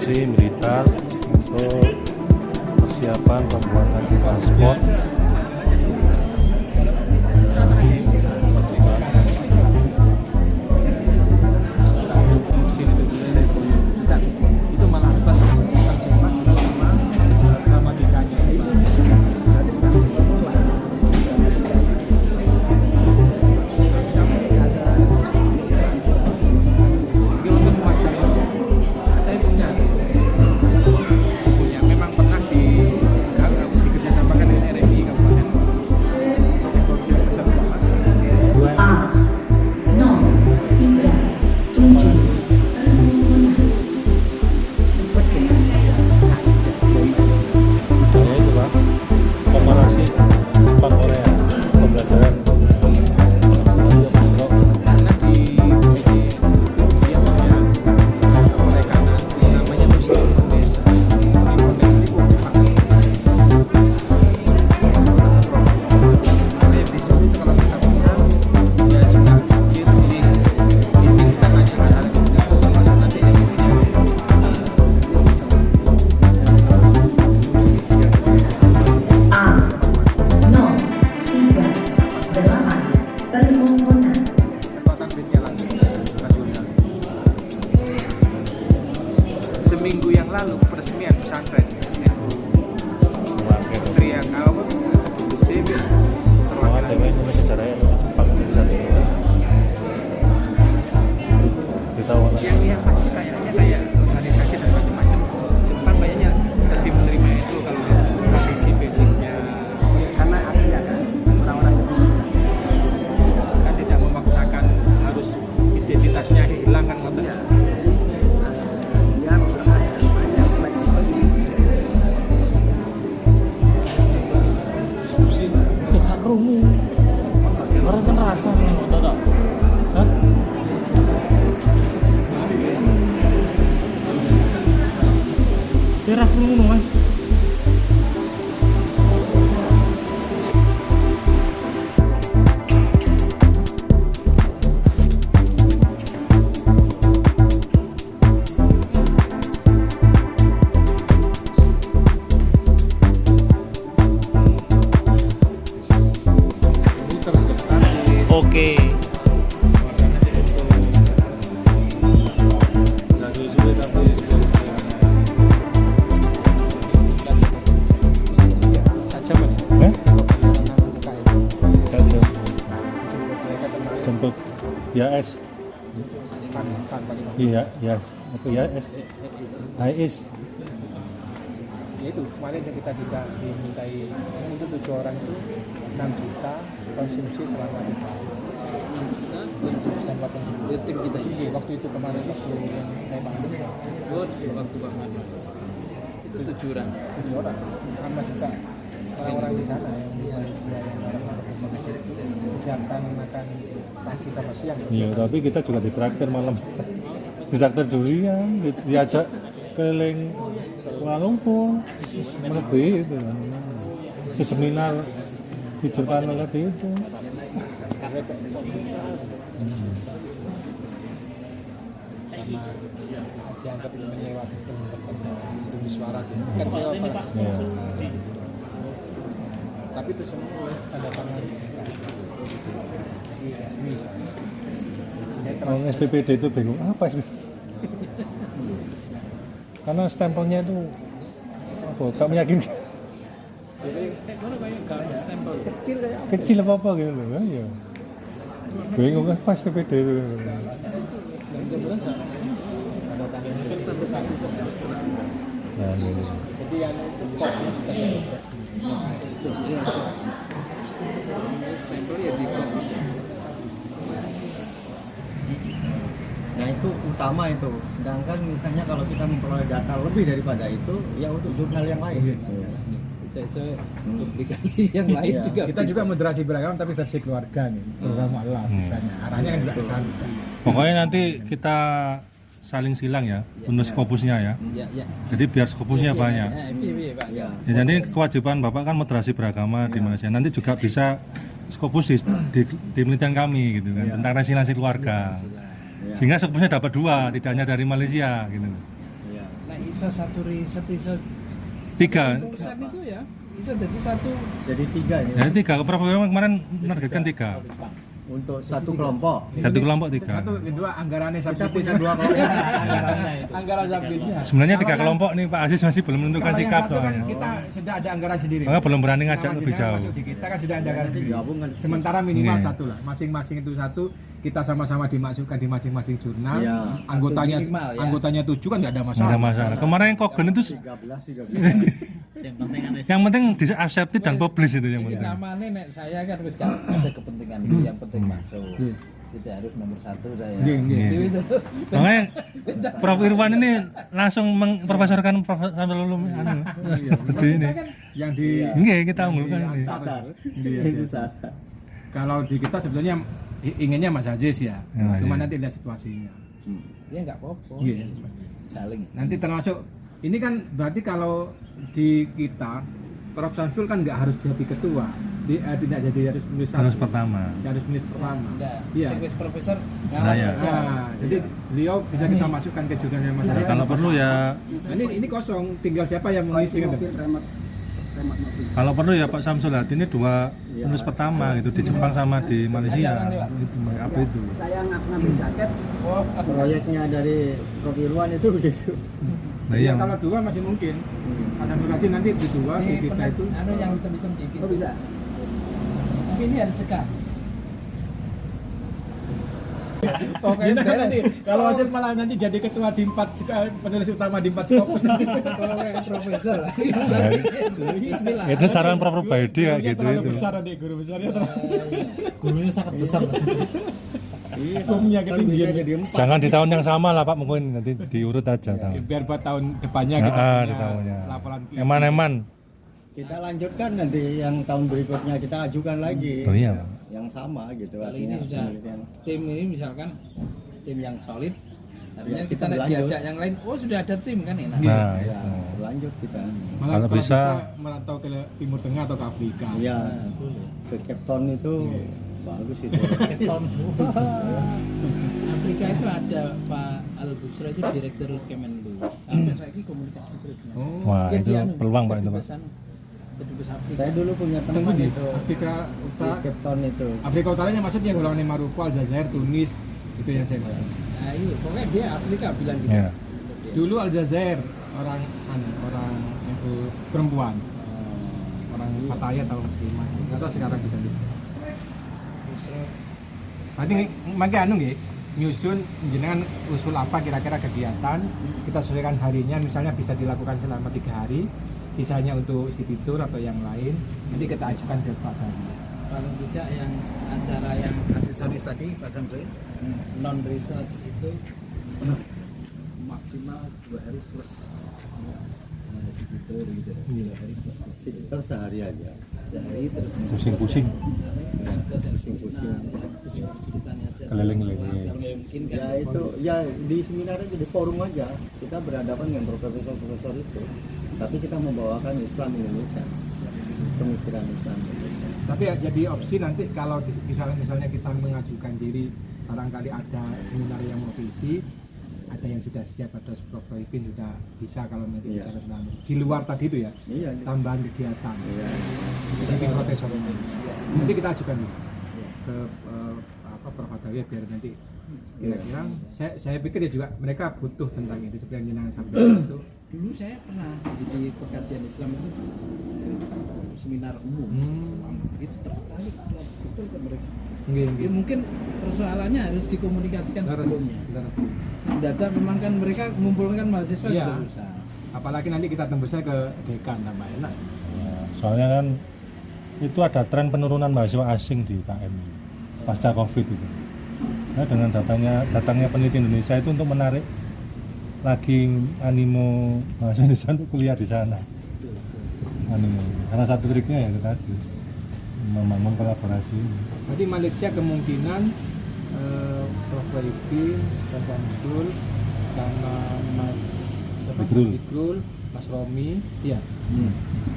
instruksi militer untuk persiapan pembuatan paspor. Itu malah pas terjemah sama gramatikanya itu. Saya punya memang pernah dikerjasamakan dengan RMI Kabupaten Saya itu Pak, komparasi Jepang Korea pembelajaran karena di PD dia punya perekanan namanya Muslim Indonesia. Indonesia itu Jepang. Nah, yang bisa itu kalau kita bisa ya juga ini kita hanya ada termasuk nanti yang punya kekuatan berjalan nasional. Seminggu yang lalu peresmian pesantren teriak apa besi perwakilan itu sejarahnya Jepang yang pasti kayaknya kayak organisasi dan macam-macam. Jepang kayaknya lebih menerima itu kalau tradisi basicnya karena Asia kan orang-orang kan tidak memaksakan harus identitasnya hilang kan ngoten. dia banyak fleksibel. Gak kerungu rasa tak? Hah? Kira kerungu Mas. Ini terus statis. Oke. Suasana jadi itu nggak sulit tapi sajaman Eh? ya Jemput ya es. kan paling Iya, ya. Apa ya es? AIS. ya itu kemarin yang kita dimintai untuk 7 orang itu 6 juta konsumsi selama 2 tahun. Konsumsi selama 8 juta. Kita sih waktu itu kemarin itu yang saya bangun Waktu Pak Manu itu 7 orang 7 orang sama juga orang-orang di sana yang disiapkan makan pagi sama siang. Iya, tapi kita juga ditraktir malam. Ditraktir durian, diajak keliling Kuala Lumpur, lebih itu. Seminar dijualkan oleh itu. Sama dianggap ini menyewa demi suara kan sewa Pak. Ya. Tapi itu semua tanda tangan resmi. Orang SPPD itu bingung apa SPPD? Karena stempelnya itu apa? Gak meyakinkan. kalau kayak gak ada stempel Kecil apa gitu loh. Ya. Bingung apa SPPD itu. Nah, ini. Jadi yang itu kopnya sudah resmi. stempel ya di Nah itu utama itu. Sedangkan misalnya kalau kita memperoleh data lebih daripada itu, ya untuk jurnal yang lain. bisa publikasi yang lain Iya. juga Kita juga moderasi beragam tapi versi keluarga nih, program Allah misalnya. Arahnya kan juga ke sana. Pokoknya nanti kita saling silang ya, untuk skopusnya ya. ya Jadi biar skopusnya banyak. iya Pak ya. Ya, jadi kewajiban Bapak kan moderasi beragama di Malaysia. Nanti juga bisa skopus di penelitian kami gitu kan, tentang resiliensi keluarga. Sehingga skopusnya dapat 2, tidak hanya dari Malaysia gitu. Iya. Nah iso satu riset iso 3. urusan itu ya iso jadi satu Jadi 3 ini Jadi 3 Prof Irwan kemarin menargetkan 3. untuk satu kelompok. Satu kelompok 3. Satu, kedua anggarannya Kita subjektif. punya 2 kelompok anggarannya itu. Anggaran subjektifnya. Sebenarnya 3 Kalau yang- kelompok nih Pak Aziz masih belum menentukan Kalau yang sikap satu kan soalnya. kita sudah ada anggaran sendiri. Maka belum berani ngajak Sama lebih jenengan jauh. masuk di kita kan sudah ada anggaran Nanti sendiri. digabungkan. Sementara minimal Iya. satu lah, masing-masing itu satu, kita sama-sama dimasukkan di masing-masing jurnal. Iya. Anggotanya minimal, ya. anggotanya 7 kan nggak ada Nggak masalah. ada masalah. Kemarin yang Kogen itu 13. yang penting kan yang penting di-accepted dan publish itu yang ini penting. namanya nek saya kan wis gak ada kepentingan ini yang penting masuk Iya. tidak harus nomor 1 saya Iya, iya. itu Makanya Prof Irwan ini langsung memprofesorkan Prof Samsul Ulum anu. Itu ini. Yang di Nggih, kita unggulkan ini. Sasar. Iya, Itu iya. sasar. kalau di kita sebetulnya inginnya Mas Aziz ya. Ya, Cuma iya. nanti lihat situasinya. ya nggak apa-apa Iya. saling Nanti termasuk ini kan berarti kalau di kita Prof Samsul kan nggak harus jadi ketua, tidak jadi harus menulis Harus satu. pertama. Harus menulis pertama. enggak Iya. sing wis profesor Nah, ya. Nah, jadi beliau bisa kita masukkan ke jurnalnya Mas Ya, Aziz. kalau perlu ya Nah, ini kosong, tinggal siapa yang mengisi kan? kalau perlu ya Pak Samsul Hadi ini 2 penulis pertama gitu di Jepang sama di Malaysia. Ada orang lewat. Itu apa itu? Saya ngambil jaket. oh Proyeknya dari Prof Irwan itu begitu. Nah, Ya, iya. kalau 2 masih mungkin. Karena berarti nanti di 2 di ini kita pernah itu anu yang hitam-hitam dikit Oh bisa. tapi ini harus dekat Gimana nanti kalau hasil malah nanti jadi ketua di 4 penulis utama di 4 Skopus. kayak profesor Bismillah Itu saran Prof Rubaidi kayak gitu Terlalu itu. besar nanti guru besarnya terlalu. gurunya sangat besar Iya. Hukumnya Kan ketinggian. bisa jadi 4. Jangan di tahun yang sama lah Pak, mungkin nanti diurut aja tahun. Biar buat tahun depannya kita Nah, punya di tahunnya. laporan Eman-eman. Kita lanjutkan nanti yang tahun berikutnya kita ajukan lagi. Oh iya, Pak. Yang sama gitu. kali ini artinya sudah penelitian. tim ini misalkan tim yang solid artinya Ya, kita kita nek berlanjut. diajak yang lain oh sudah ada tim kan enak Nah, Ya, itu. lanjut kita. Malah Kalau bisa merantau ke Timur Tengah atau ke Afrika. Iya. Ke Cape Town itu bagus itu. Afrika itu ada Pak Al Busra itu direktur Kemenlu sampai lagi komunikasi terus Oh, Wah, Dia itu anu, peluang Pak itu Pak. kedubes anu, kedubes Afrika Saya dulu punya tunggu teman di itu Afrika di Utara. Cape Town itu. Afrika Utaranya maksudnya golongan Maroko, Aljazair, Tunis, itu yang saya maksud. nah iya pokoknya dia Afrika bilang gitu Ya. Dulu Aljazair orang itu perempuan, orang Pattaya atau Muslimah. Nggak tahu sekarang kita di sini. Tadi makai anu nggih, nyusun jenengan usul apa kira-kira kegiatan, kita sesuaikan harinya, misalnya bisa dilakukan selama 3 hari, sisanya untuk city tour atau yang lain, nanti kita ajukan ke Pak Dhani. paling tidak yang acara yang aksesoris tadi Pak Samsul non resort itu maksimal 2 hari plus gitu gitu 2 hari plus Kita sehari aja. sehari terus Pusing-pusing. Keliling-keliling. mungkin kan Ya itu ya di seminar aja di forum aja kita berhadapan dengan profesor-profesor itu. Tapi kita membawakan Islam Indonesia, pemikiran Islam Indonesia. Tapi ya jadi opsi nanti kalau misalnya kita mengajukan diri, barangkali ada seminar yang mau diisi, ada yang sudah siap, ada Prof Roykin sudah bisa kalau nanti Iya. bicara tentang di luar tadi itu ya, Iya. tambahan kegiatan, Iya. samping profesor ini. Iya. Nanti kita ajukan dulu Iya. ke Prof Hadawi biar nanti kira-kira. Saya pikir ya juga mereka butuh tentang itu seperti yang jenengan sampaikan itu. dulu saya pernah di pekajian Islam itu seminar umum itu tertarik betul ke mereka. Ya, mungkin persoalannya harus dikomunikasikan sebelumnya. Data memang kan mereka mengumpulkan mahasiswa Iya. juga susah. Apalagi nanti kita tembusnya ke dekan tambah enak. Soalnya kan itu ada tren penurunan mahasiswa asing di UKM ini, pasca Covid itu. Nah, dengan datangnya peneliti Indonesia itu untuk menarik lagi animo mahasiswa Indonesia untuk kuliah di sana. Betul, betul. Animo. Karena satu triknya ya itu tadi membangun kolaborasi ini. Jadi Malaysia kemungkinan Prof Roykin, Mas Samsul, sama Mas Ikrul, Mas Romi, iya.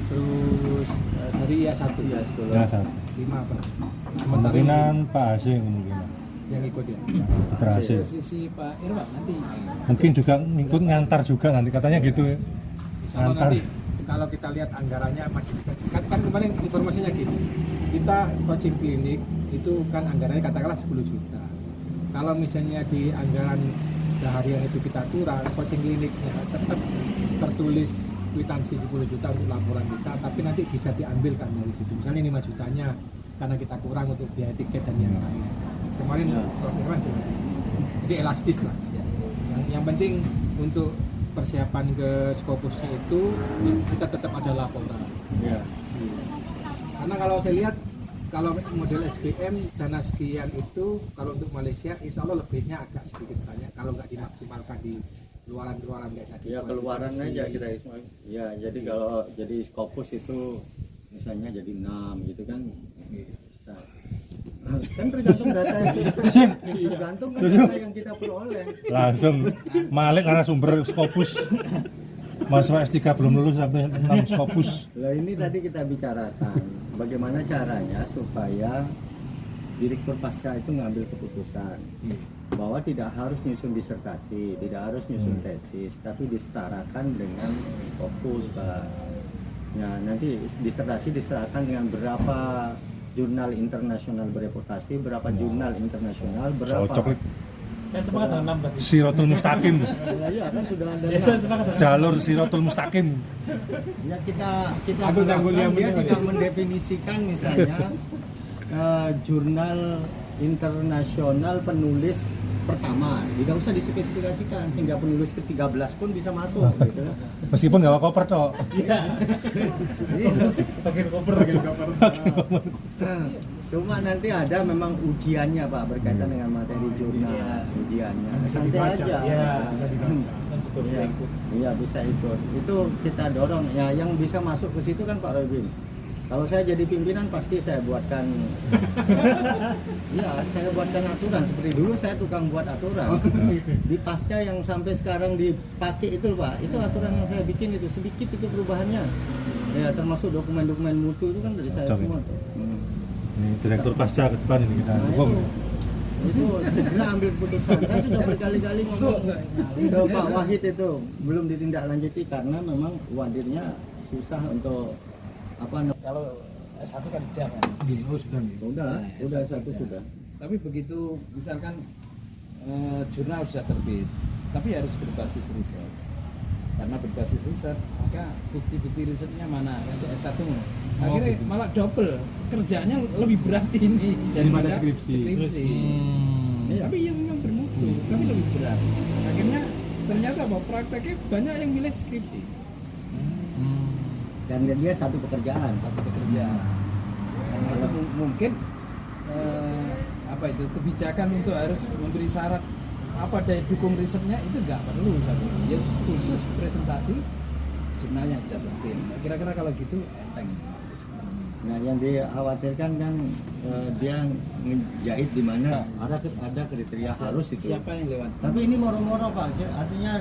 Terus dari IA1 Iya, sekolah. Ya, satu. 5 apa? Kemungkinan Pak Hasim kemungkinan. yang ikut ya. berhasil. Posisi Pak Irwan nanti Mungkin juga ngikut ngantar juga nanti katanya gitu ya. Sama Antar. nanti kalau kita lihat anggarannya masih bisa kan kemarin informasinya gini, kita coaching klinik itu kan anggarannya katakanlah 10 juta. Kalau misalnya di anggaran harian itu kita kurang, coaching kliniknya tetap tertulis kwitansi 10 juta untuk laporan kita, tapi nanti bisa diambil kan dari situ. Misalnya 5 jutanya karena kita kurang untuk biaya tiket dan yang lain. Kemarin Prof. Irwan jadi elastis lah. Yang penting untuk persiapan ke Scopusnya itu kita tetap ada laporan. Ya. Karena kalau saya lihat kalau model SPM dana sekian itu kalau untuk Malaysia insya Allah lebihnya agak sedikit banyak kalau nggak dimaksimalkan di luaran-luaran kayak tadi. Ya keluaran aja kita Ismail. Ya jadi kalau jadi Scopus itu misalnya jadi 6 gitu kan bisa. Kan tergantung data yang tergantung kan data yang kita peroleh. Langsung Malik narasumber Scopus. Mahasiswa S3 belum lulus sampai 6 Scopus. Lah ini tadi kita bicarakan bagaimana caranya supaya direktur pasca itu ngambil keputusan bahwa tidak harus nyusun disertasi, tidak harus nyusun tesis, tapi disetarakan dengan Scopus, Pak. Nah, nanti disertasi diserahkan dengan berapa jurnal internasional bereputasi, berapa jurnal internasional, berapa Cocok. Semangat dengan 6 berarti. Siratul Mustaqim. Nah, iya kan sudah ada Jalur Siratul Mustaqim. ya kita Aduh, harapkan yang dia penting tidak mendefinisikan misalnya jurnal internasional penulis pertama, tidak usah dispesifikasikan sehingga penulis ke-13 pun bisa masuk gitu. Meskipun nggak koper toh. Bagian cover. Nah, cuma nanti ada memang ujiannya Pak berkaitan dengan materi jurnal, ujiannya. Bisa Santai dibaca. aja. Iya, bisa dibaca. Iya, iya bisa ikut. Itu kita dorong. Ya, yang bisa masuk ke situ kan Pak Robin. Kalau saya jadi pimpinan pasti saya buatkan. Ya, saya buatkan aturan. Seperti dulu saya tukang buat aturan. Di pasca yang sampai sekarang dipakai itu Pak, itu aturan yang saya bikin itu sedikit itu perubahannya. Ya, termasuk dokumen-dokumen mutu itu kan dari saya Cocok, semua ya. tuh. Ini direktur pasca ke depan ini kita Nah, dukung. itu segera ambil keputusan. Saya sudah berkali-kali ngomong ke Pak Wahid itu belum ditindaklanjuti karena memang wadirnya susah untuk apa kalau S1 kan udah kan. Oh, sudah nih. udah satu sudah. Tapi begitu misalkan jurnal sudah terbit, tapi harus berbasis riset. Karena berbasis riset, maka bukti-bukti risetnya mana? Untuk S1 akhirnya malah double kerjanya lebih berat ini Daripada skripsi. Iya. Tapi yang memang bermutu, tapi lebih berat. Akhirnya ternyata bahwa prakteknya banyak yang milih skripsi. Dan dia satu pekerjaan. Satu pekerjaan. Karena itu mungkin apa itu kebijakan untuk harus memberi syarat apa daya dukung risetnya itu nggak perlu satu. Ya khusus presentasi jurnalnya sudah terbit. Kira-kira kalau gitu enteng. Nah, yang dikhawatirkan kan dia ngejahit di mana ada kriteria harus itu. Siapa yang lewat? Tapi ini moro-moro Pak, artinya